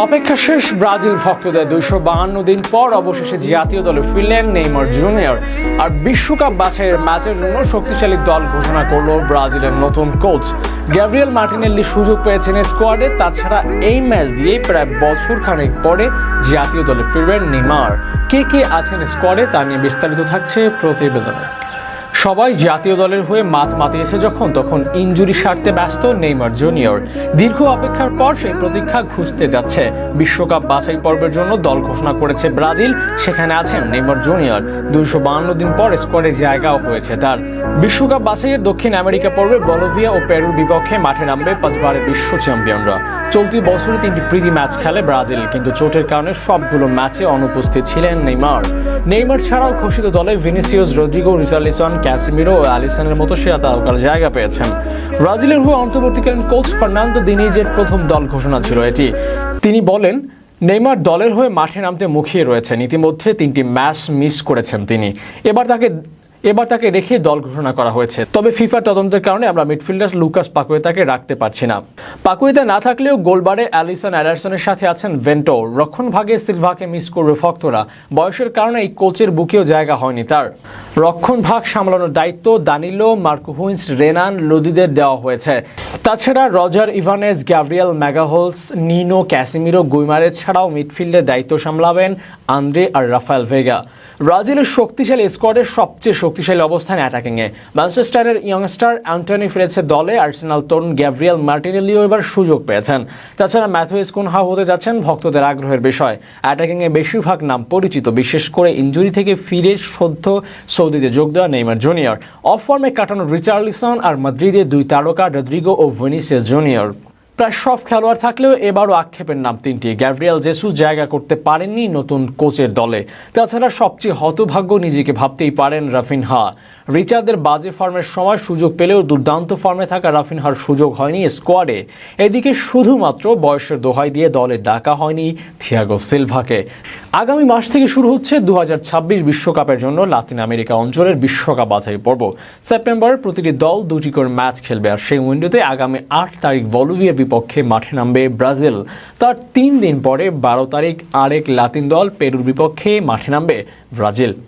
অপেক্ষা শেষ ব্রাজিল ভক্তদের 252 দিন পর অবশেষে জাতীয় দলে ফিরলেন নেইমার জুনিয়র। আর বিশ্বকাপ বাছাইয়ের ম্যাচের জন্য শক্তিশালী দল ঘোষণা করলো ব্রাজিলের নতুন কোচ গ্যাব্রিয়েল মার্টিনেল্লি। সুযোগ পেয়েছেন স্কোয়াডে। তাছাড়া এই ম্যাচ দিয়ে প্রায় বছর খানেক পরে জাতীয় দলে ফিরবেন নেইমার। কে কে আছেন স্কোয়াডে তা নিয়ে বিস্তারিত থাকছে প্রতিবেদনে। সবাই জাতীয় দলের হয়ে মাত মাতিয়েছে তখন ইনজুরি সারতে ব্যস্ত নেইমার জুনিয়র। দীর্ঘ অপেক্ষার পর সেই প্রতীক্ষা ঘুচতে যাচ্ছে। বিশ্বকাপ বাছাই পর্বের জন্য দল ঘোষণা করেছে ব্রাজিল। সেখানে আছেন নেইমার জুনিয়র। 252 দিন পর স্কোয়াডে জায়গাও হয়েছে তার। বিশ্বকাপ বাছাইয়ের দক্ষিণ আমেরিকা পর্বে বলিভিয়া ও পেরুর বিপক্ষে মাঠে নামবে 5বারের বিশ্ব চ্যাম্পিয়নরা। চলতি বছরে 3টি প্রীতি ম্যাচ খেলে ব্রাজিল, কিন্তু চোটের কারণে সবগুলো ম্যাচে অনুপস্থিত ছিলেন নেইমার ছাড়াও ঘোষিত দলে ভিনিসিয়াস, রদ্রিগো, রিচার্লিসন, ক্যাসিমিরো ও অ্যালিসনের মতো সেরা তারকার জায়গা পেয়েছেন। ব্রাজিলের হয়ে অন্তর্বর্তীকালীন কোচ ফার্নান্দো দিনিজের প্রথম দল ঘোষণা ছিল এটি। তিনি বলেন, নেইমার দলের হয়ে মাঠে নামতে মুখিয়ে রয়েছেন। ইতিমধ্যে 3টি ম্যাচ মিস করেছেন তিনি। এবার তাকে রেখে দল ঘোষণা করা হয়েছে। তবে ফিফার তদন্তের কারণে আমরা মিডফিল্ডার লুকাস পাকুয়েতাকে রাখতে পারছি না। পাকুয়েতা না থাকলেও গোলবারে অ্যালিসন এডারসনের সাথে আছেন ভেন্টো। রক্ষণ ভাগে সিলভাকে মিস করবে ভক্তরা। বয়সের কারণে এই কোচের বুকেও জায়গা হয়নি তার। রক্ষণ ভাগ সামলানোর দায়িত্ব দানিলো, মার্কোহুইন্স, রেনান, লোদিদের দেওয়া হয়েছে। তাছাড়া রজার ইভানেজ, গ্যাব্রিয়েল ম্যাগাহোলস, নিনো, ক্যাসিমিরো, গুইমারেজ ছাড়াও মিডফিল্ডের দায়িত্ব সামলাবেন আন্দ্রে আর রাফায়েল ভেগা। ব্রাজিলের শক্তিশালী স্কোয়াডের সবচেয়ে শক্তিশালী অবস্থান অ্যাটাকিংয়ে। ম্যানচেস্টারের ইয়ংস্টার অ্যান্টনি ফিরেছে দলে। আর্সেনাল তরুণ গ্যাব্রিয়েল মার্টিনেলিও এবার সুযোগ পেয়েছেন। তাছাড়া ম্যাথুয়েস কুনহা হতে যাচ্ছেন ভক্তদের আগ্রহের বিষয়। অ্যাটাকিংয়ে বেশিরভাগ নাম পরিচিত, বিশেষ করে ইনজুরি থেকে ফিরে সদ্য সৌদিতে যোগ দেওয়া নেইমার জুনিয়র। অফ ফর্মে কাটানো রিচার্লিসন আর মাদ্রিদের 2 তারকা রদ্রিগো ও ভিনিসিয়াস জুনিয়র। প্রায় সব খেলোয়াড় থাকলেও এবারও আক্ষেপের নাম 3টি। গ্যাব্রিয়েল জেসুস জায়গা করতে পারেননি নতুন কোচের দলে। তাছাড়া সবচেয়ে হতভাগ্য নিজেকে ভাবতেই পারেন রাফিনহা। রিচার্ডের বাজে ফর্মের সময় সুযোগ পেলেও দুর্দান্ত ফর্মে থাকা রাফিনহার সুযোগ হয়নি স্কোয়াডে। এদিকে শুধুমাত্র বয়সের দোহাই দিয়ে দলে ডাকা হয়নি থিয়াগো সিলভাকে। আগামী মাস থেকে শুরু হচ্ছে 2026 বিশ্বকাপের জন্য লাতিন আমেরিকা অঞ্চলের বিশ্বকাপ বাছাই পর্ব। সেপ্টেম্বরে প্রতিটি দল 2টি করে ম্যাচ খেলবে। আর সেই উইন্ডোতে আগামী 8 তারিখ বলিভিয়ার বিপক্ষে মাঠে নামবে ব্রাজিল। তার 3 দিন পরে 12 তারিখ আরেক লাতিন দল পেরুর বিপক্ষে মাঠে নামবে ব্রাজিল।